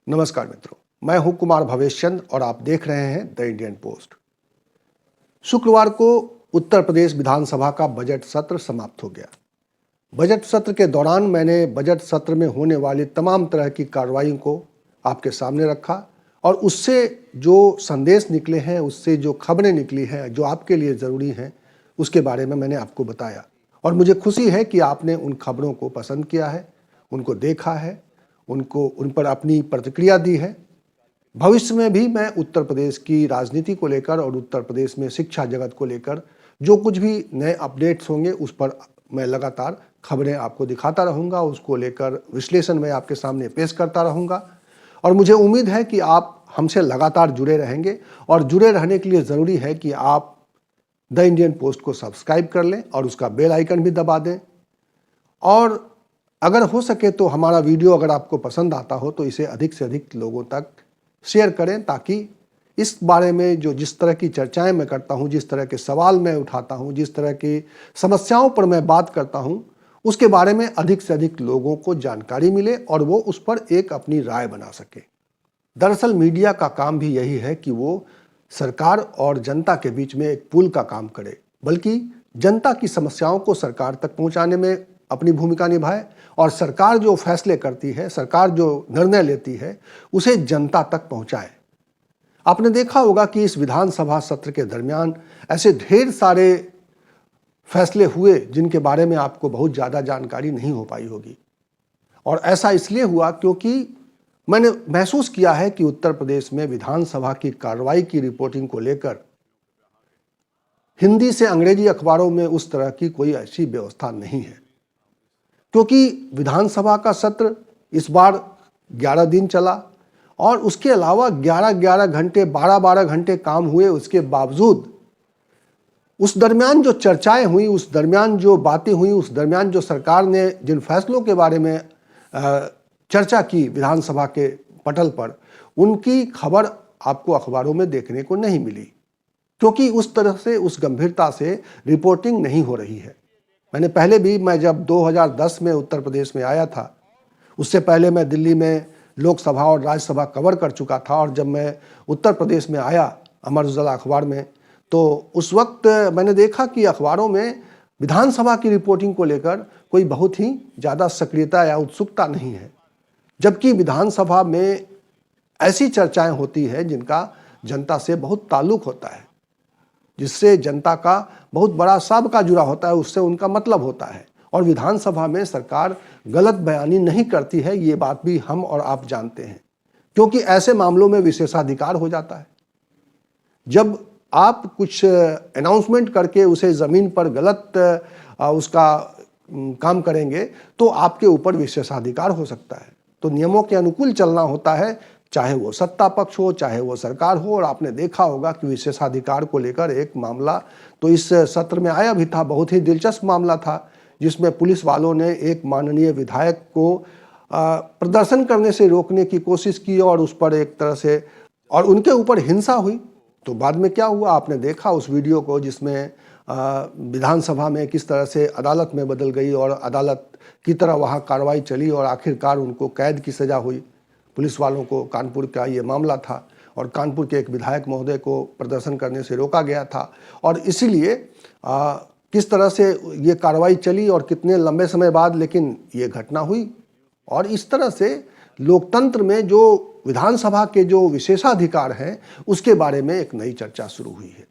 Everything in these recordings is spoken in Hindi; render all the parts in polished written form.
नमस्कार मित्रों, मैं हूं कुमार भवेश चंद और आप देख रहे हैं द इंडियन पोस्ट। शुक्रवार को उत्तर प्रदेश विधानसभा का बजट सत्र समाप्त हो गया। बजट सत्र के दौरान मैंने बजट सत्र में होने वाली तमाम तरह की कार्रवाई को आपके सामने रखा और उससे जो संदेश निकले हैं, उससे जो खबरें निकली हैं जो आपके लिए ज़रूरी हैं, उसके बारे में मैंने आपको बताया। और मुझे खुशी है कि आपने उन खबरों को पसंद किया है, उनको देखा है, उन पर अपनी प्रतिक्रिया दी है। भविष्य में भी मैं उत्तर प्रदेश की राजनीति को लेकर और उत्तर प्रदेश में शिक्षा जगत को लेकर जो कुछ भी नए अपडेट्स होंगे उस पर मैं लगातार खबरें आपको दिखाता रहूँगा, उसको लेकर विश्लेषण मैं आपके सामने पेश करता रहूँगा। और मुझे उम्मीद है कि आप हमसे लगातार जुड़े रहेंगे और जुड़े रहने के लिए ज़रूरी है कि आप द इंडियन पोस्ट को सब्सक्राइब कर लें और उसका बेल आइकन भी दबा दें। और अगर हो सके तो हमारा वीडियो अगर आपको पसंद आता हो तो इसे अधिक से अधिक लोगों तक शेयर करें, ताकि इस बारे में जो जिस तरह की चर्चाएं मैं करता हूं, जिस तरह के सवाल मैं उठाता हूं, जिस तरह की समस्याओं पर मैं बात करता हूं, उसके बारे में अधिक से अधिक लोगों को जानकारी मिले और वो उस पर एक अपनी राय बना सके। दरअसल मीडिया का काम भी यही है कि वो सरकार और जनता के बीच में एक पुल का काम करे, बल्कि जनता की समस्याओं को सरकार तक पहुंचाने में अपनी भूमिका निभाए और सरकार जो फैसले करती है, सरकार जो निर्णय लेती है, उसे जनता तक पहुंचाए। आपने देखा होगा कि इस विधानसभा सत्र के दरमियान ऐसे ढेर सारे फैसले हुए जिनके बारे में आपको बहुत ज़्यादा जानकारी नहीं हो पाई होगी। और ऐसा इसलिए हुआ क्योंकि मैंने महसूस किया है कि उत्तर प्रदेश में विधानसभा की कार्रवाई की रिपोर्टिंग को लेकर हिंदी से अंग्रेजी अखबारों में उस तरह की कोई ऐसी व्यवस्था नहीं है, क्योंकि विधानसभा का सत्र इस बार 11 दिन चला और उसके अलावा 11-11 घंटे, 12-12 घंटे काम हुए। उसके बावजूद उस दरमियान जो चर्चाएं हुई, उस दरमियान जो बातें हुई, उस दरमियान जो सरकार ने जिन फैसलों के बारे में चर्चा की विधानसभा के पटल पर, उनकी खबर आपको अखबारों में देखने को नहीं मिली, क्योंकि उस तरह से, उस गंभीरता से रिपोर्टिंग नहीं हो रही है। मैंने पहले भी, मैं जब 2010 में उत्तर प्रदेश में आया था, उससे पहले मैं दिल्ली में लोकसभा और राज्यसभा कवर कर चुका था। और जब मैं उत्तर प्रदेश में आया अमर उजाला अखबार में, तो उस वक्त मैंने देखा कि अखबारों में विधानसभा की रिपोर्टिंग को लेकर कोई बहुत ही ज़्यादा सक्रियता या उत्सुकता नहीं है, जबकि विधानसभा में ऐसी चर्चाएं होती हैं जिनका जनता से बहुत ताल्लुक होता है, जिससे जनता का बहुत बड़ा साबका जुड़ा होता है, उससे उनका मतलब होता है। और विधानसभा में सरकार गलत बयानी नहीं करती है, ये बात भी हम और आप जानते हैं, क्योंकि ऐसे मामलों में विशेषाधिकार हो जाता है। जब आप कुछ अनाउंसमेंट करके उसे ज़मीन पर गलत उसका काम करेंगे तो आपके ऊपर विशेषाधिकार हो सकता है। तो नियमों के अनुकूल चलना होता है, चाहे वो सत्ता पक्ष हो, चाहे वो सरकार हो। और आपने देखा होगा कि विशेषाधिकार को लेकर एक मामला तो इस सत्र में आया भी था, बहुत ही दिलचस्प मामला था, जिसमें पुलिस वालों ने एक माननीय विधायक को प्रदर्शन करने से रोकने की कोशिश की और उस पर एक तरह से और उनके ऊपर हिंसा हुई। तो बाद में क्या हुआ, आपने देखा उस वीडियो को, जिसमें विधानसभा में किस तरह से अदालत में बदल गई और अदालत की तरह वहाँ कार्रवाई चली और आखिरकार उनको कैद की सज़ा हुई। पुलिस वालों को, कानपुर का ये मामला था और कानपुर के एक विधायक महोदय को प्रदर्शन करने से रोका गया था। और इसीलिए किस तरह से ये कार्रवाई चली और कितने लंबे समय बाद लेकिन ये घटना हुई। और इस तरह से लोकतंत्र में जो विधानसभा के जो विशेषाधिकार हैं, उसके बारे में एक नई चर्चा शुरू हुई है।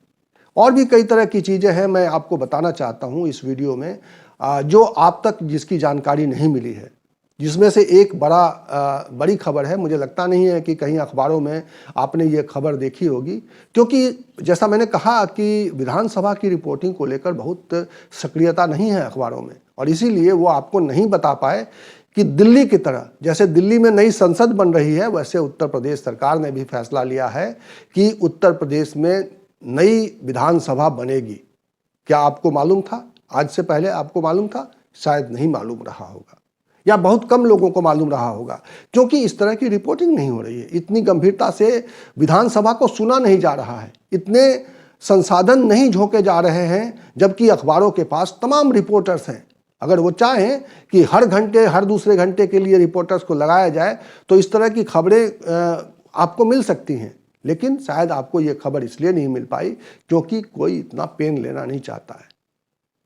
और भी कई तरह की चीज़ें हैं, मैं आपको बताना चाहता हूँ इस वीडियो में, जो आप तक जिसकी जानकारी नहीं मिली है, जिसमें से एक बड़ी खबर है। मुझे लगता नहीं है कि कहीं अखबारों में आपने ये खबर देखी होगी, क्योंकि जैसा मैंने कहा कि विधानसभा की रिपोर्टिंग को लेकर बहुत सक्रियता नहीं है अखबारों में, और इसीलिए वो आपको नहीं बता पाए कि दिल्ली की तरह, जैसे दिल्ली में नई संसद बन रही है, वैसे उत्तर प्रदेश सरकार ने भी फैसला लिया है कि उत्तर प्रदेश में नई विधानसभा बनेगी। क्या आपको मालूम था? आज से पहले आपको मालूम था? शायद नहीं मालूम रहा होगा, या बहुत कम लोगों को मालूम रहा होगा, क्योंकि इस तरह की रिपोर्टिंग नहीं हो रही है। इतनी गंभीरता से विधानसभा को सुना नहीं जा रहा है, इतने संसाधन नहीं झोंके जा रहे हैं, जबकि अखबारों के पास तमाम रिपोर्टर्स हैं, अगर वो चाहें कि हर घंटे हर दूसरे घंटे के लिए रिपोर्टर्स को लगाया जाए तो इस तरह की खबरें आपको मिल सकती हैं, लेकिन शायद आपको ये खबर इसलिए नहीं मिल पाई क्योंकि कोई इतना पेन लेना नहीं चाहता है।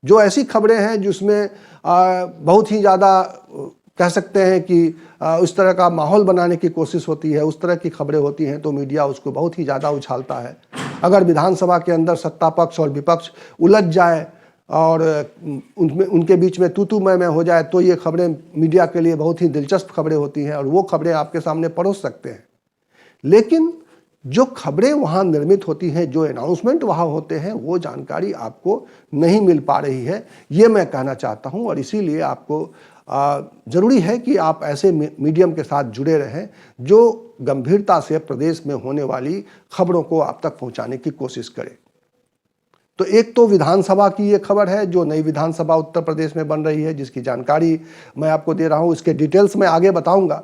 जो ऐसी खबरें हैं जिसमें बहुत ही ज़्यादा कह सकते हैं कि उस तरह का माहौल बनाने की कोशिश होती है, उस तरह की खबरें होती हैं तो मीडिया उसको बहुत ही ज़्यादा उछालता है। अगर विधानसभा के अंदर सत्ता पक्ष और विपक्ष उलझ जाए और उनके बीच में तू मैं हो जाए तो ये खबरें मीडिया के लिए बहुत ही दिलचस्प खबरें होती हैं और वो खबरें आपके सामने परोस सकते हैं। लेकिन जो खबरें वहाँ निर्मित होती हैं, जो अनाउंसमेंट वहाँ होते हैं, वो जानकारी आपको नहीं मिल पा रही है, ये मैं कहना चाहता हूँ। और इसीलिए आपको ज़रूरी है कि आप ऐसे मीडियम के साथ जुड़े रहें जो गंभीरता से प्रदेश में होने वाली खबरों को आप तक पहुँचाने की कोशिश करें। तो एक तो विधानसभा की ये खबर है, जो नई विधानसभा उत्तर प्रदेश में बन रही है, जिसकी जानकारी मैं आपको दे रहा हूँ। इसके डिटेल्स मैं आगे बताऊँगा।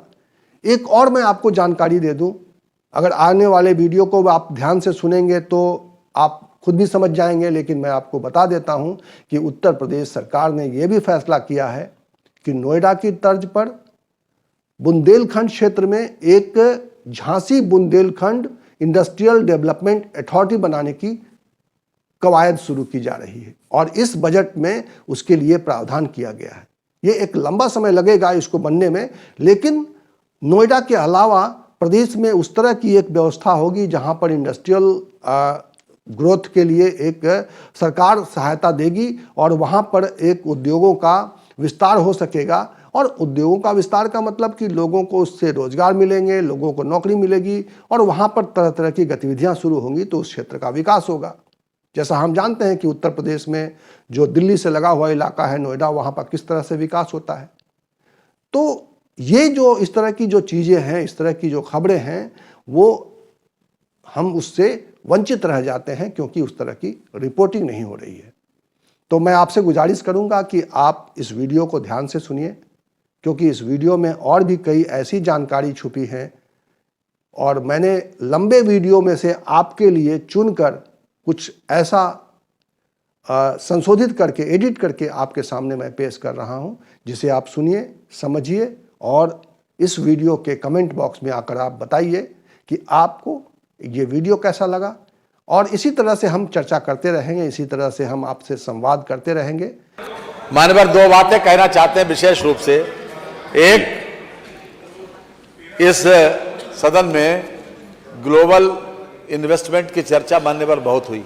एक और मैं आपको जानकारी दे दूँ, अगर आने वाले वीडियो को आप ध्यान से सुनेंगे तो आप खुद भी समझ जाएंगे, लेकिन मैं आपको बता देता हूं कि उत्तर प्रदेश सरकार ने यह भी फैसला किया है कि नोएडा की तर्ज पर बुंदेलखंड क्षेत्र में एक Jhansi Bundelkhand industrial development authority बनाने की कवायद शुरू की जा रही है और इस बजट में उसके लिए प्रावधान किया गया है। ये एक लंबा समय लगेगा इसको बनने में, लेकिन नोएडा के अलावा प्रदेश में उस तरह की एक व्यवस्था होगी जहां पर इंडस्ट्रियल ग्रोथ के लिए एक सरकार सहायता देगी और वहां पर एक उद्योगों का विस्तार हो सकेगा। और उद्योगों का विस्तार का मतलब कि लोगों को उससे रोजगार मिलेंगे, लोगों को नौकरी मिलेगी और वहां पर तरह तरह की गतिविधियां शुरू होंगी तो उस क्षेत्र का विकास होगा। जैसा हम जानते हैं कि उत्तर प्रदेश में जो दिल्ली से लगा हुआ इलाका है नोएडा, वहां पर किस तरह से विकास होता है। तो ये जो इस तरह की जो चीज़ें हैं, इस तरह की जो खबरें हैं, वो हम उससे वंचित रह जाते हैं क्योंकि उस तरह की रिपोर्टिंग नहीं हो रही है। तो मैं आपसे गुजारिश करूंगा कि आप इस वीडियो को ध्यान से सुनिए, क्योंकि इस वीडियो में और भी कई ऐसी जानकारी छुपी है और मैंने लंबे वीडियो में से आपके लिए चुनकर कुछ ऐसा संशोधित करके, एडिट करके आपके सामने मैं पेश कर रहा हूं, जिसे आप सुनिए, समझिए और इस वीडियो के कमेंट बॉक्स में आकर आप बताइए कि आपको ये वीडियो कैसा लगा। और इसी तरह से हम चर्चा करते रहेंगे, इसी तरह से हम आपसे संवाद करते रहेंगे। मानवर दो बातें कहना चाहते हैं विशेष रूप से। एक, इस सदन में ग्लोबल इन्वेस्टमेंट की चर्चा मान्यवर बहुत हुई।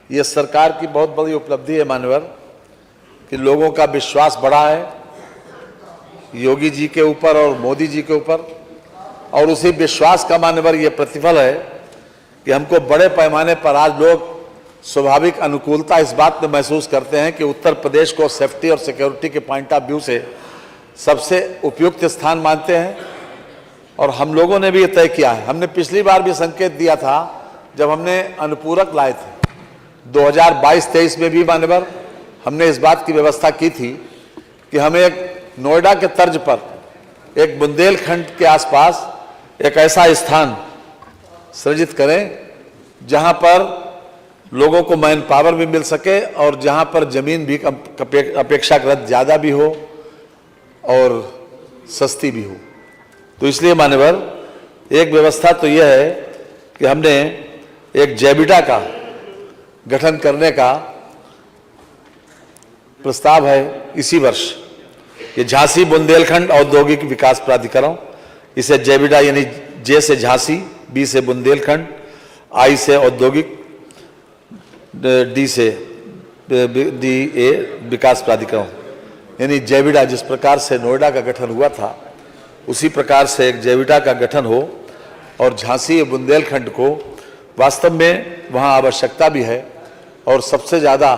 ये सरकार की बहुत बड़ी उपलब्धि है मान्यवर कि लोगों का विश्वास बढ़ा है योगी जी के ऊपर और मोदी जी के ऊपर, और उसी विश्वास का मान्यवर ये प्रतिफल है कि हमको बड़े पैमाने पर आज लोग स्वाभाविक अनुकूलता इस बात में महसूस करते हैं कि उत्तर प्रदेश को सेफ्टी और सिक्योरिटी के पॉइंट ऑफ व्यू से सबसे उपयुक्त स्थान मानते हैं। और हम लोगों ने भी ये तय किया है, हमने पिछली बार भी संकेत दिया था जब हमने अनुपूरक लाए थे 2022-23 में भी मान्यवर हमने इस बात की व्यवस्था की थी कि हमें एक नोएडा के तर्ज पर एक बुंदेलखंड के आसपास एक ऐसा स्थान सृजित करें जहां पर लोगों को मैन पावर भी मिल सके और जहां पर जमीन भी अपेक्षाकृत ज़्यादा भी हो और सस्ती भी हो। तो इसलिए मान्यवर एक व्यवस्था तो यह है कि हमने एक जैविडा का गठन करने का प्रस्ताव है इसी वर्ष। ये झांसी बुंदेलखंड औद्योगिक विकास प्राधिकरण, इसे जैविडा यानी जे से झांसी, बी से बुंदेलखंड, आई से औद्योगिक, डी ए विकास प्राधिकरण यानी जैविडा। जिस प्रकार से नोएडा का गठन हुआ था उसी प्रकार से एक जैविडा का गठन हो और झांसी बुंदेलखंड को, वास्तव में वहाँ आवश्यकता भी है और सबसे ज़्यादा,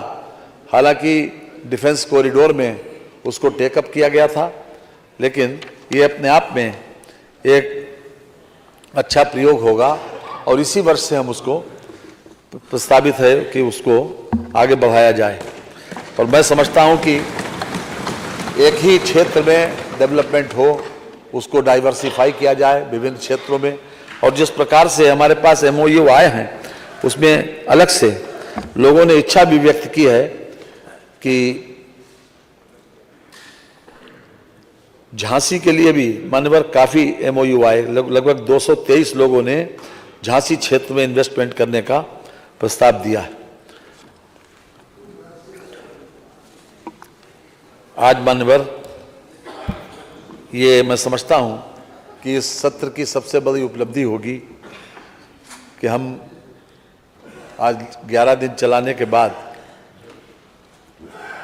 हालांकि डिफेंस कॉरिडोर में उसको टेकअप किया गया था, लेकिन ये अपने आप में एक अच्छा प्रयोग होगा और इसी वर्ष से हम उसको प्रस्तावित है कि उसको आगे बढ़ाया जाए। और मैं समझता हूँ कि एक ही क्षेत्र में डेवलपमेंट हो, उसको डाइवर्सिफाई किया जाए विभिन्न क्षेत्रों में। और जिस प्रकार से हमारे पास MOU आए हैं उसमें अलग से लोगों ने इच्छा भी व्यक्त की है कि झांसी के लिए भी मान्यवर काफ़ी MOU आए, लगभग 223 लोगों ने झांसी क्षेत्र में इन्वेस्टमेंट करने का प्रस्ताव दिया है। आज मान्यवर ये मैं समझता हूं कि इस सत्र की सबसे बड़ी उपलब्धि होगी कि हम आज 11 दिन चलाने के बाद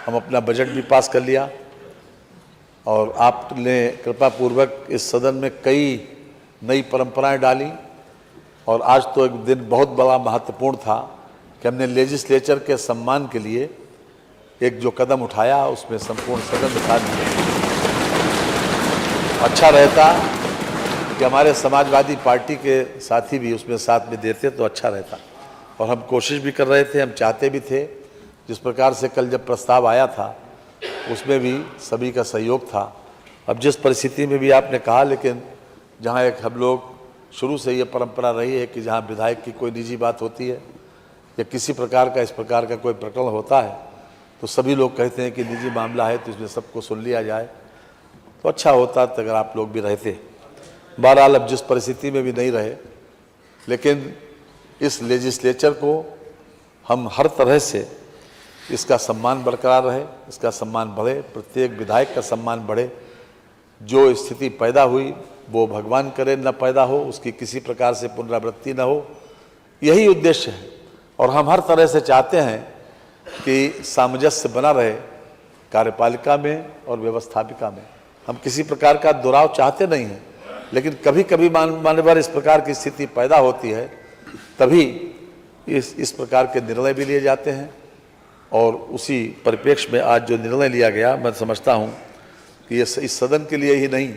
हम अपना बजट भी पास कर लिया और आपने कृपापूर्वक इस सदन में कई नई परंपराएं डाली और आज तो एक दिन बहुत बड़ा महत्वपूर्ण था कि हमने लेजिस्लेचर के सम्मान के लिए एक जो कदम उठाया उसमें संपूर्ण सदन के साथ दिया। अच्छा रहता कि हमारे समाजवादी पार्टी के साथी भी उसमें साथ में देते तो अच्छा रहता, और हम कोशिश भी कर रहे थे, हम चाहते भी थे। जिस प्रकार से कल जब प्रस्ताव आया था उसमें भी सभी का सहयोग था। अब जिस परिस्थिति में भी आपने कहा, लेकिन जहाँ एक हम लोग शुरू से ये परंपरा रही है कि जहाँ विधायक की कोई निजी बात होती है या किसी प्रकार का इस प्रकार का कोई प्रकरण होता है तो सभी लोग कहते हैं कि निजी मामला है तो इसमें सबको सुन लिया जाए, तो अच्छा होता तो अगर आप लोग भी रहते। बहरहाल अब जिस परिस्थिति में भी नहीं रहे, लेकिन इस लेजिस्लेचर को हम हर तरह से इसका सम्मान बरकरार रहे, इसका सम्मान बढ़े, प्रत्येक विधायक का सम्मान बढ़े। जो स्थिति पैदा हुई वो भगवान करे न पैदा हो, उसकी किसी प्रकार से पुनरावृत्ति न हो, यही उद्देश्य है। और हम हर तरह से चाहते हैं कि सामंजस्य बना रहे कार्यपालिका में और व्यवस्थापिका में। हम किसी प्रकार का दुराव चाहते नहीं हैं, लेकिन कभी कभी मान्यवर इस प्रकार की स्थिति पैदा होती है, तभी इस प्रकार के निर्णय भी लिए जाते हैं। और उसी परिप्रेक्ष्य में आज जो निर्णय लिया गया, मैं समझता हूँ कि ये इस सदन के लिए ही नहीं,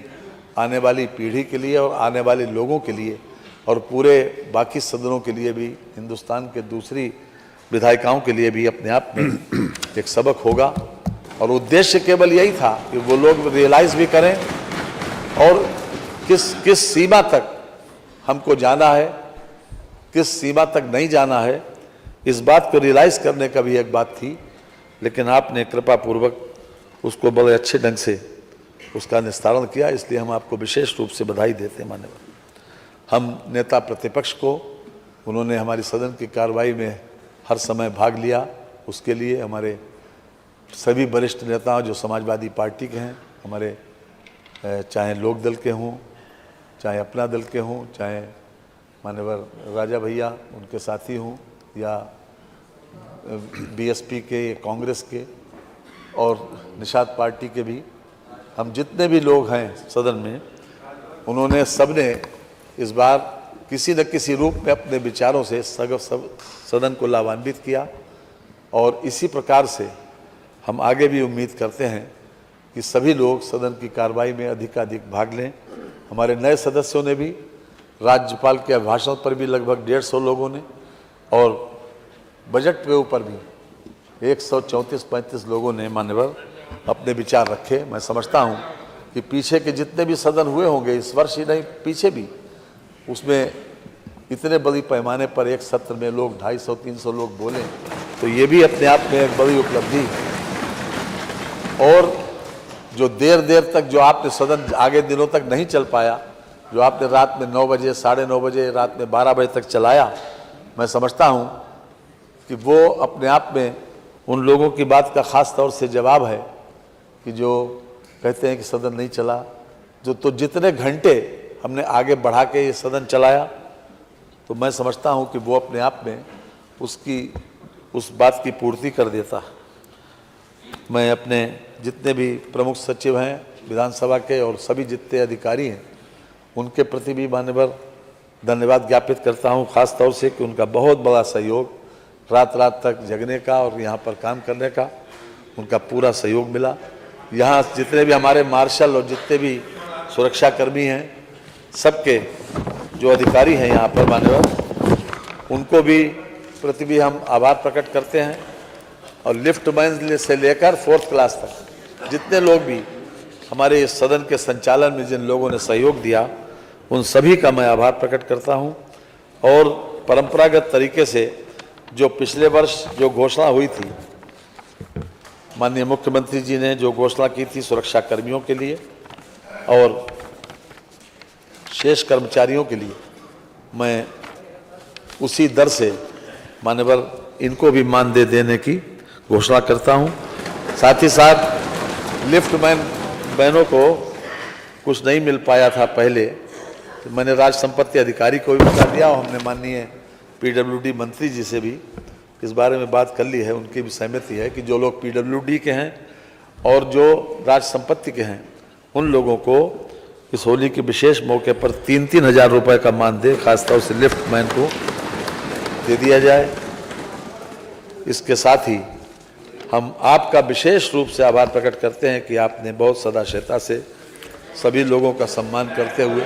आने वाली पीढ़ी के लिए और आने वाले लोगों के लिए और पूरे बाकी सदनों के लिए भी, हिंदुस्तान के दूसरी विधायिकाओं के लिए भी अपने आप में एक सबक होगा। और उद्देश्य केवल यही था कि वो लोग रियलाइज़ भी करें और किस सीमा तक हमको जाना है, किस सीमा तक नहीं जाना है, इस बात को रियलाइज़ करने का भी एक बात थी। लेकिन आपने कृपापूर्वक उसको बड़े अच्छे ढंग से उसका निस्तारण किया, इसलिए हम आपको विशेष रूप से बधाई देते हैं मान्यवर। हम नेता प्रतिपक्ष को, उन्होंने हमारी सदन की कार्रवाई में हर समय भाग लिया, उसके लिए हमारे सभी वरिष्ठ नेता जो समाजवादी पार्टी के हैं, हमारे चाहे लोक दल के हों, चाहे अपना दल के हों, चाहे मान्यवर राजा भैया उनके साथी हों, या BSP के, कांग्रेस के और निषाद पार्टी के भी, हम जितने भी लोग हैं सदन में, उन्होंने सबने इस बार किसी न किसी रूप में अपने विचारों से सदन को लाभान्वित किया। और इसी प्रकार से हम आगे भी उम्मीद करते हैं कि सभी लोग सदन की कार्रवाई में अधिकाधिक भाग लें। हमारे नए सदस्यों ने भी, राज्यपाल के भाषण पर भी लगभग 150 लोगों ने, और बजट के ऊपर भी 134-35 लोगों ने मान्यवर अपने विचार रखे। मैं समझता हूं कि पीछे के जितने भी सदन हुए होंगे, इस वर्ष ही नहीं पीछे भी, उसमें इतने बड़ी पैमाने पर एक सत्र में लोग 250-300 लोग बोले, तो ये भी अपने आप में एक बड़ी उपलब्धि है। और जो देर तक जो आपने सदन आगे दिनों तक नहीं चल पाया, जो आपने रात में 9 बजे, 9:30 बजे, रात में 12 बजे तक चलाया, मैं समझता हूँ कि वो अपने आप में उन लोगों की बात का ख़ास तौर से जवाब है कि जो कहते हैं कि सदन नहीं चला। तो जितने घंटे हमने आगे बढ़ा के ये सदन चलाया, तो मैं समझता हूँ कि वो अपने आप में उस बात की पूर्ति कर देता। मैं अपने जितने भी प्रमुख सचिव हैं विधानसभा के और सभी जितने अधिकारी हैं, उनके प्रति भी मान्यवर धन्यवाद ज्ञापित करता हूँ, ख़ास तौर से कि उनका बहुत बड़ा सहयोग, रात तक जगने का और यहाँ पर काम करने का उनका पूरा सहयोग मिला। यहाँ जितने भी हमारे मार्शल और जितने भी सुरक्षाकर्मी हैं, सबके जो अधिकारी हैं यहाँ पर मान्यवर, उनको भी प्रति भी हम आभार प्रकट करते हैं। और लिफ्ट मैन से लेकर 4th क्लास तक जितने लोग भी हमारे इस सदन के संचालन में जिन लोगों ने सहयोग दिया, उन सभी का मैं आभार प्रकट करता हूं। और परंपरागत तरीके से जो पिछले वर्ष जो घोषणा हुई थी, माननीय मुख्यमंत्री जी ने जो घोषणा की थी सुरक्षा कर्मियों के लिए, और शेष कर्मचारियों के लिए मैं उसी दर से मान्यवर इनको भी मानदेय देने की घोषणा करता हूं। साथ ही साथ लिफ्टमैन बहनों को कुछ नहीं मिल पाया था पहले, तो मैंने राज संपत्ति अधिकारी को भी बता दिया और हमने माननीय पीडब्ल्यूडी मंत्री जी से भी इस बारे में बात कर ली है। उनकी भी सहमति है कि जो लोग पीडब्ल्यूडी के हैं और जो राज संपत्ति के हैं उन लोगों को इस होली के विशेष मौके पर 3-3 हज़ार रुपये का मानदेय खासतौर से लिफ्टमैन को दे दिया जाए। इसके साथ ही हम आपका विशेष रूप से आभार प्रकट करते हैं कि आपने बहुत सदाशयता से सभी लोगों का सम्मान करते हुए,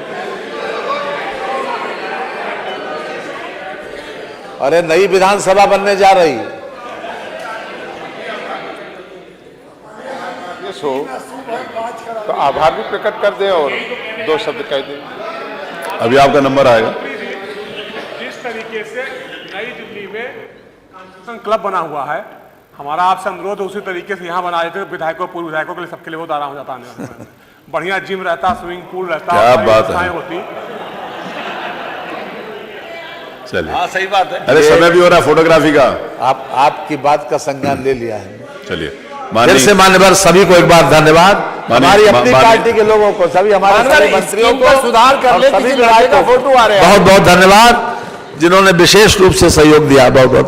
अरे नई विधानसभा बनने जा रही है, हो तो आभार भी प्रकट कर दें और 2 शब्द कह दें। अभी आपका नंबर आएगा। जिस तरीके से नई दिल्ली में कॉन्स्टिट्यूशन क्लब बना हुआ है, हमारा आपसे अनुरोध उसी तरीके से यहाँ बना देते विधायकों पूर्व विधायकों के लिए सबके लिए बहुत आराम हो जाता है। बढ़िया जिम रहता, स्विमिंग पूल रहता, क्या बात है होती। चलिए, हाँ सही बात है। अरे समय भी हो रहा है फोटोग्राफी का। आपकी बात का संज्ञान ले लिया है। चलिए, फिर से मान्यवर सभी को एक बार धन्यवाद। हमारी अपनी पार्टी के लोगों को, सभी हमारे मंत्रियों को सुधार कर ले, सभी विधायकों को फोटो आ रहे हैं। बहुत बहुत धन्यवाद जिन्होंने विशेष रूप से सहयोग दिया। बहुत बहुत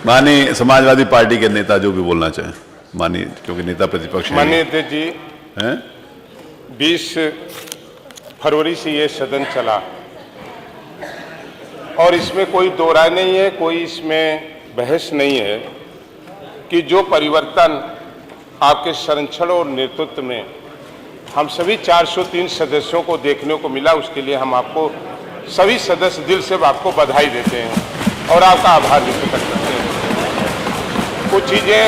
माननीय समाजवादी पार्टी के नेता जो भी बोलना चाहें, माननीय, क्योंकि नेता प्रतिपक्ष हैं। माननीय अध्यक्ष जी, 20 फरवरी से ये सदन चला और इसमें कोई दो राय नहीं है, कोई इसमें बहस नहीं है कि जो परिवर्तन आपके संरक्षण और नेतृत्व में हम सभी 403 सदस्यों को देखने को मिला, उसके लिए हम आपको सभी सदस्य दिल से आपको बधाई देते हैं और आपका आभार भी प्रकट करते हैं। कुछ चीज़ें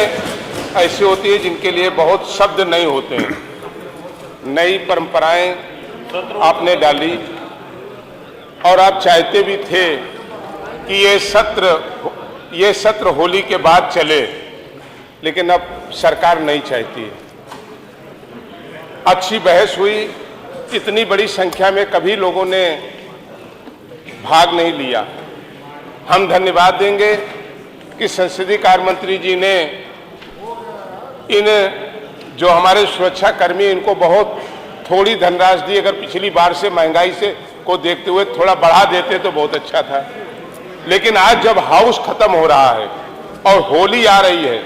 ऐसी होती है जिनके लिए बहुत शब्द नहीं होते हैं। नई परंपराएं आपने डाली और आप चाहते भी थे कि ये सत्र होली के बाद चले, लेकिन अब सरकार नहीं चाहती है। अच्छी बहस हुई, इतनी बड़ी संख्या में कभी लोगों ने भाग नहीं लिया। हम धन्यवाद देंगे कि संसदीय कार्य मंत्री जी ने इन जो हमारे सुरक्षा कर्मी, इनको बहुत थोड़ी धनराशि दी। अगर पिछली बार से महंगाई से को देखते हुए थोड़ा बढ़ा देते तो बहुत अच्छा था। लेकिन आज जब हाउस खत्म हो रहा है और होली आ रही है,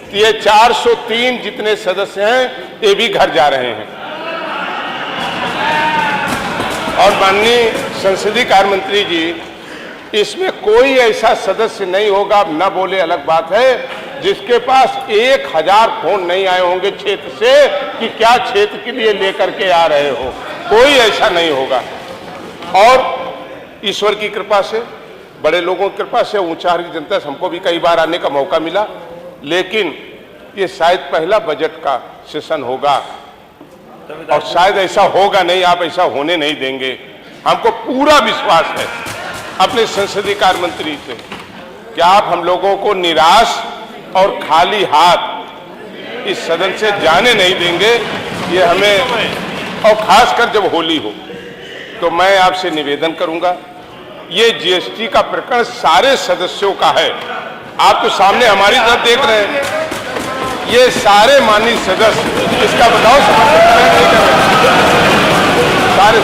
तो ये 403 जितने सदस्य हैं ये भी घर जा रहे हैं। और माननीय संसदीय कार्य मंत्री जी, इसमें कोई ऐसा सदस्य नहीं होगा, अब न बोले अलग बात है, जिसके पास 1000 फोन नहीं आए होंगे क्षेत्र से कि क्या क्षेत्र के लिए लेकर के आ रहे हो। कोई ऐसा नहीं होगा। और ईश्वर की कृपा से, बड़े लोगों की कृपा से, ऊंचाहार की जनता से हमको भी कई बार आने का मौका मिला। लेकिन ये शायद पहला बजट का सेशन होगा और शायद ऐसा होगा नहीं, आप ऐसा होने नहीं देंगे। हमको पूरा विश्वास है अपने संसदीय कार्य मंत्री से कि आप हम लोगों को निराश और खाली हाथ इस सदन से जाने नहीं देंगे। ये हमें, और खासकर जब होली हो, तो मैं आपसे निवेदन करूंगा, ये जीएसटी का प्रकरण सारे सदस्यों का है। आप तो सामने हमारी तरफ देख रहे हैं, ये सारे माननीय सदस्य इसका बताओ समर्थन कर रहे हैं, नहीं कर रहे सारे,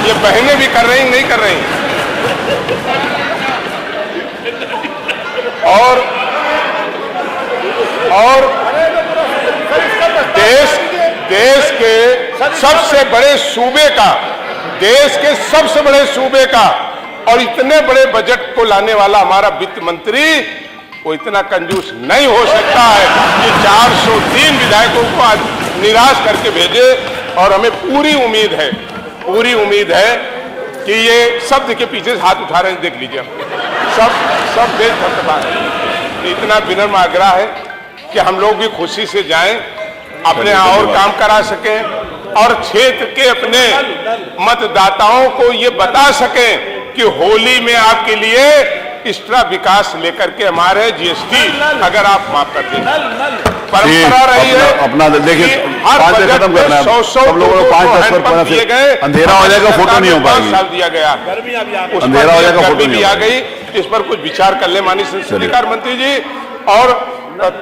ये बहनें भी कर रही नहीं कर रही। और देश के सबसे बड़े सूबे का, देश के सबसे बड़े सूबे का और इतने बड़े बजट को लाने वाला हमारा वित्त मंत्री, वो इतना कंजूस नहीं हो सकता है कि 403 विधायकों को आज निराश करके भेजे। और हमें पूरी उम्मीद है कि ये शब्द के पीछे हाथ उठा रहे हैं, देख लीजिए, सब देश भक्त। इतना विनम्र आग्रह है कि हम लोग भी खुशी से जाएं, अपने यहाँ और काम करा सकें और क्षेत्र के अपने मतदाताओं को ये बता सकें कि होली में आपके लिए एक्स्ट्रा विकास लेकर के हमारे जीएसटी अगर आप माफ कर दें। परंपरा रही है अपना देखिए, हर 5 से बजट खत्म में करना है। 100 सब लोगों को 5-10 पर दिए गए, अंधेरा हो जाएगा, फोटो नहीं हो पाएगी। 5 साल दिया गया, अंधेरा हो जाएगा, फोटो गर्मी नहीं भी हो आ गई। इस पर कुछ विचार कर ले माननीय संसदीय कार्य मंत्री जी, और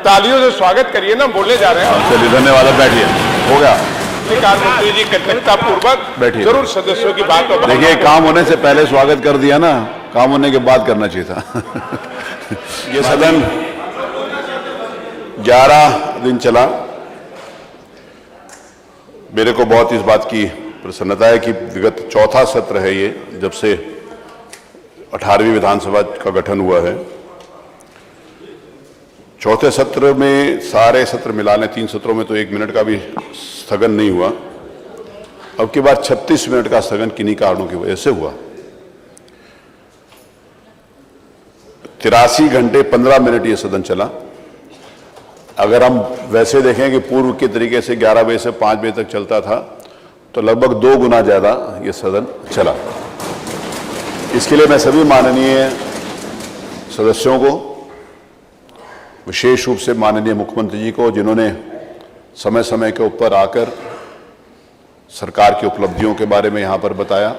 तालियों से स्वागत करिए ना, बोले जा रहे हैं। चलिए, धन्यवाद, बैठिए, हो गया। कार्य मंत्री जी कृतज्ञता पूर्वक बैठिए। जरूर सदस्यों की बात को देखिए, काम होने से पहले स्वागत कर दिया ना, काम होने के बाद करना चाहिए था। ये सदन 11 दिन चला। मेरे को बहुत इस बात की प्रसन्नता है कि विगत चौथा सत्र है ये, जब से 18वीं विधानसभा का गठन हुआ है। चौथे सत्र में सारे सत्र मिला लें, 3 सत्रों में तो 1 मिनट का भी स्थगन नहीं हुआ। अब की बार 36 मिनट का स्थगन किन्हीं कारणों की वजह से हुआ। 83 घंटे 15 मिनट ये सदन चला। अगर हम वैसे देखें कि पूर्व के तरीके से 11 बजे से 5 बजे तक चलता था, तो लगभग 2 गुना ज्यादा ये सदन चला। इसके लिए मैं सभी माननीय सदस्यों को, विशेष रूप से माननीय मुख्यमंत्री जी को, जिन्होंने समय समय के ऊपर आकर सरकार की उपलब्धियों के बारे में यहाँ पर बताया,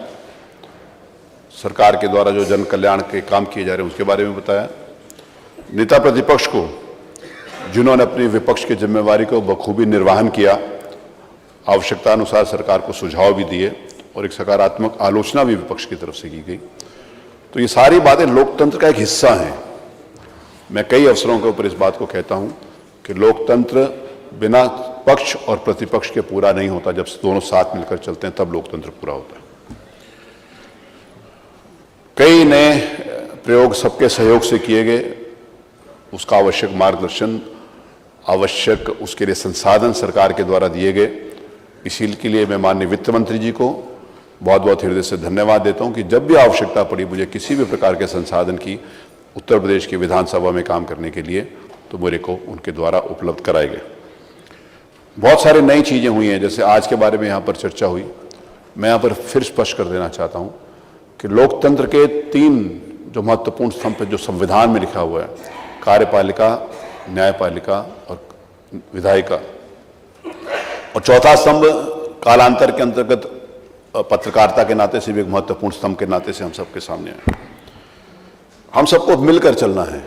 सरकार के द्वारा जो जन कल्याण के काम किए जा रहे हैं उसके बारे में बताया, नेता प्रतिपक्ष को, जिन्होंने अपनी विपक्ष की जिम्मेवारी को बखूबी निर्वहन किया, आवश्यकता अनुसार सरकार को सुझाव भी दिए और एक सकारात्मक आलोचना भी विपक्ष की तरफ से की गई। तो ये सारी बातें लोकतंत्र का एक हिस्सा हैं। मैं कई अवसरों के ऊपर इस बात को कहता हूं कि लोकतंत्र बिना पक्ष और प्रतिपक्ष के पूरा नहीं होता। जब दोनों साथ मिलकर चलते हैं तब लोकतंत्र पूरा होता है। कई नए प्रयोग सबके सहयोग से किए गए, उसका आवश्यक मार्गदर्शन, आवश्यक उसके लिए संसाधन सरकार के द्वारा दिए गए। इसी के लिए मैं माननीय वित्त मंत्री जी को बहुत बहुत हृदय से धन्यवाद देता हूं कि जब भी आवश्यकता पड़ी मुझे किसी भी प्रकार के संसाधन की उत्तर प्रदेश की विधानसभा में काम करने के लिए, तो मेरे को उनके द्वारा उपलब्ध कराए गए। बहुत सारी नई चीज़ें हुई हैं, जैसे आज के बारे में यहाँ पर चर्चा हुई। मैं यहाँ पर फिर स्पष्ट कर देना चाहता हूँ कि लोकतंत्र के 3 जो महत्वपूर्ण स्तंभ है, जो संविधान में लिखा हुआ है, कार्यपालिका, न्यायपालिका और विधायिका, और चौथा स्तंभ कालांतर के अंतर्गत पत्रकारिता के नाते से भी एक महत्वपूर्ण स्तंभ के नाते से हम सबके सामने है। हम सबको मिलकर चलना है,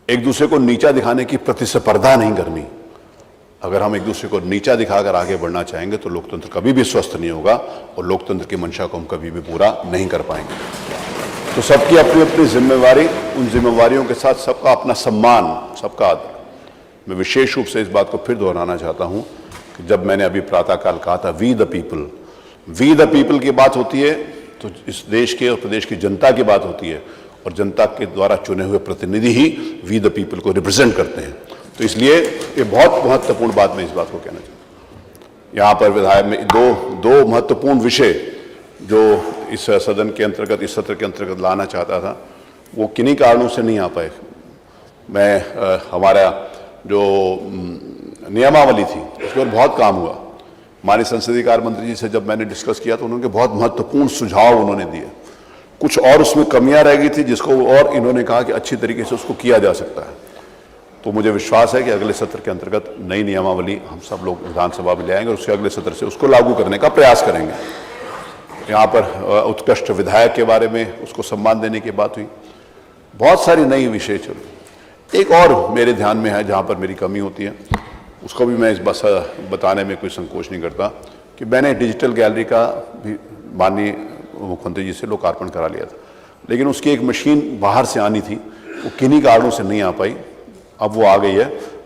एक दूसरे को नीचा दिखाने की प्रतिस्पर्धा नहीं करनी। अगर हम एक दूसरे को नीचा दिखाकर आगे बढ़ना चाहेंगे तो लोकतंत्र कभी भी स्वस्थ नहीं होगा और लोकतंत्र की मंशा को हम कभी भी पूरा नहीं कर पाएंगे। तो सबकी अपनी अपनी जिम्मेवारी, उन जिम्मेवारियों के साथ सबका अपना सम्मान, सबका आदर। मैं विशेष रूप से इस बात को फिर दोहराना चाहता हूं कि जब मैंने अभी प्रातःकाल कहा था वी द पीपल की बात होती है तो इस देश के और प्रदेश की जनता की बात होती है, और जनता के द्वारा चुने हुए प्रतिनिधि ही वी द पीपल को रिप्रेजेंट करते हैं। तो इसलिए ये बहुत महत्वपूर्ण बात मैं इस बात को कहना चाहता हूँ। यहाँ पर विधायक में दो महत्वपूर्ण विषय जो इस सदन के अंतर्गत, इस सत्र के अंतर्गत लाना चाहता था, वो किन्हीं कारणों से नहीं आ पाए। मैं हमारा जो नियमावली थी उस पर बहुत काम हुआ। माननीय संसदीय कार्य मंत्री जी से जब मैंने डिस्कस किया तो उन्होंने बहुत महत्वपूर्ण सुझाव उन्होंने दिए। कुछ और उसमें कमियां रह गई थी जिसको और इन्होंने कहा कि अच्छी तरीके से उसको किया जा सकता है। तो मुझे विश्वास है कि अगले सत्र के अंतर्गत नई नियमावली हम सब लोग विधानसभा में ले आएंगे और उसके अगले सत्र से उसको लागू करने का प्रयास करेंगे। यहाँ पर उत्कृष्ट विधायक के बारे में उसको सम्मान देने की बात हुई। बहुत सारी नई विषय चल। एक और मेरे ध्यान में है जहाँ पर मेरी कमी होती है, उसको भी मैं इस बस बताने में कोई संकोच नहीं करता कि मैंने डिजिटल गैलरी का भी माननीय मुख्यमंत्री जी से लोकार्पण करा लिया था, लेकिन उसकी एक मशीन बाहर से आनी थी, वो किन्हीं कारणों से नहीं आ पाई। अब वो आ गई है।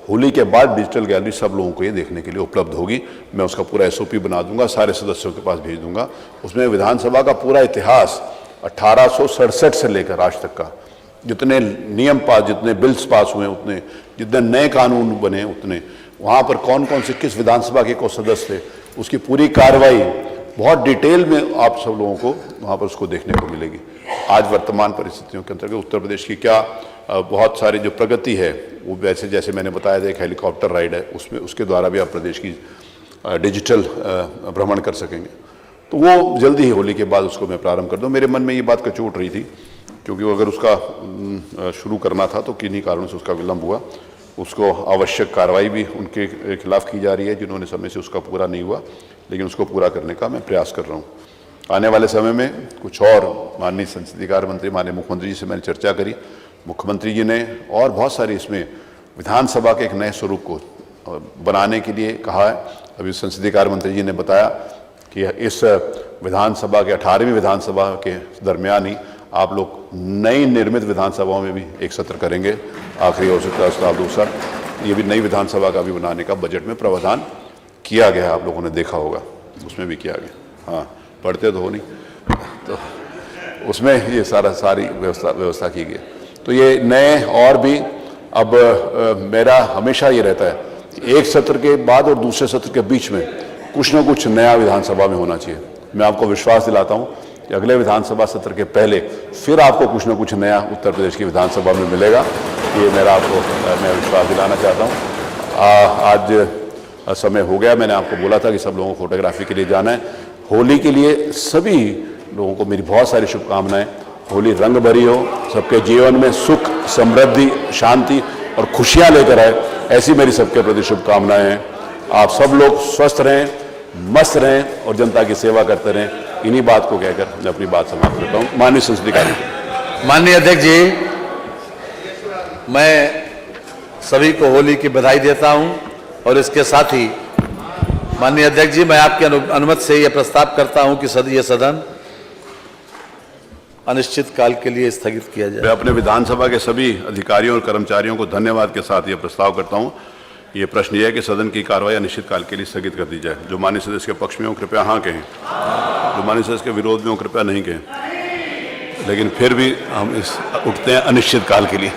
होली के बाद डिजिटल गैलरी सब लोगों को ये देखने के लिए उपलब्ध होगी। मैं उसका पूरा SOP बना दूंगा, सारे सदस्यों के पास भेज दूंगा। उसमें विधानसभा का पूरा इतिहास 1867 से लेकर आज तक का जितने नियम पास, जितने बिल्स पास हुए, उतने जितने नए कानून बने, उतने वहाँ पर कौन कौन से किस विधानसभा के को सदस्य थे, उसकी पूरी कार्रवाई बहुत डिटेल में आप सब लोगों को वहाँ पर उसको देखने को मिलेगी। आज वर्तमान परिस्थितियों के अंतर्गत उत्तर प्रदेश की क्या बहुत सारी जो प्रगति है, वो वैसे जैसे मैंने बताया था एक हेलीकॉप्टर राइड है, उसमें उसके द्वारा भी आप प्रदेश की डिजिटल भ्रमण कर सकेंगे। तो वो जल्दी ही होली के बाद उसको मैं प्रारंभ कर दूँ। मेरे मन में ये बात कचोट रही थी क्योंकि वो अगर उसका शुरू करना था तो किन्हीं कारणों से उसका विलंब हुआ। उसको आवश्यक कार्रवाई भी उनके खिलाफ की जा रही है जिन्होंने समय से उसका पूरा नहीं हुआ, लेकिन उसको पूरा करने का मैं प्रयास कर रहा हूँ। आने वाले समय में कुछ और माननीय संसदीय कार्य मंत्री माननीय मुख्यमंत्री जी से मैंने चर्चा करी। मुख्यमंत्री जी ने और बहुत सारे इसमें विधानसभा के एक नए स्वरूप को बनाने के लिए कहा है। अभी संसदीय कार्य मंत्री जी ने बताया कि इस विधानसभा के 18वीं विधानसभा के दरमियान ही आप लोग नई निर्मित विधानसभाओं में भी एक सत्र करेंगे। आखिरी हो सकता है साल 2 साल, ये भी नई विधानसभा का भी बनाने का बजट में प्रावधान किया गया है। आप लोगों ने देखा होगा, उसमें भी किया गया। हाँ, पढ़ते तो हो नहीं, तो उसमें ये सारी व्यवस्था की गई। तो ये नए और भी अब मेरा हमेशा ये रहता है कि एक सत्र के बाद और दूसरे सत्र के बीच में कुछ ना कुछ नया विधानसभा में होना चाहिए। मैं आपको विश्वास दिलाता हूँ कि अगले विधानसभा सत्र के पहले फिर आपको कुछ ना कुछ नया उत्तर प्रदेश की विधानसभा में मिलेगा। ये मेरा आपको मैं विश्वास दिलाना चाहता हूँ। आज समय हो गया, मैंने आपको बोला था कि सब लोगों को फोटोग्राफी के लिए जाना है। होली के लिए सभी लोगों को मेरी बहुत सारी शुभकामनाएं। होली रंग भरी हो, सबके जीवन में सुख, समृद्धि, शांति और खुशियां लेकर आए, ऐसी मेरी सबके प्रति शुभकामनाएं हैं। आप सब लोग स्वस्थ रहें, मस्त रहें और जनता की सेवा करते रहें। इन्हीं बात को कहकर मैं अपनी बात समाप्त करता हूँ। माननीय संसदीय कार्य माननीय अध्यक्ष जी, मैं सभी को होली की बधाई देता हूं और इसके साथ ही माननीय अध्यक्ष जी, मैं आपकी अनुमति से यह प्रस्ताव करता हूं कि यह सदन अनिश्चित काल के लिए स्थगित किया जाए। मैं अपने विधानसभा के सभी अधिकारियों और कर्मचारियों को धन्यवाद के साथ यह प्रस्ताव करता हूं। ये प्रश्न यह है कि सदन की कार्रवाई अनिश्चित काल के लिए स्थगित कर दी जाए। जो माननीय सदस्य के पक्ष में हो कृपया हाँ कहें, जो माननीय सदस्य के विरोध में हो कृपया नहीं कहें। लेकिन फिर भी हम उठते हैं अनिश्चित काल के लिए।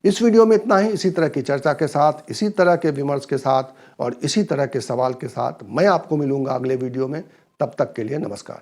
इस वीडियो में इतना ही। इसी तरह की चर्चा के साथ, इसी तरह के विमर्श के साथ और इसी तरह के सवाल के साथ मैं आपको मिलूंगा अगले वीडियो में। तब तक के लिए नमस्कार।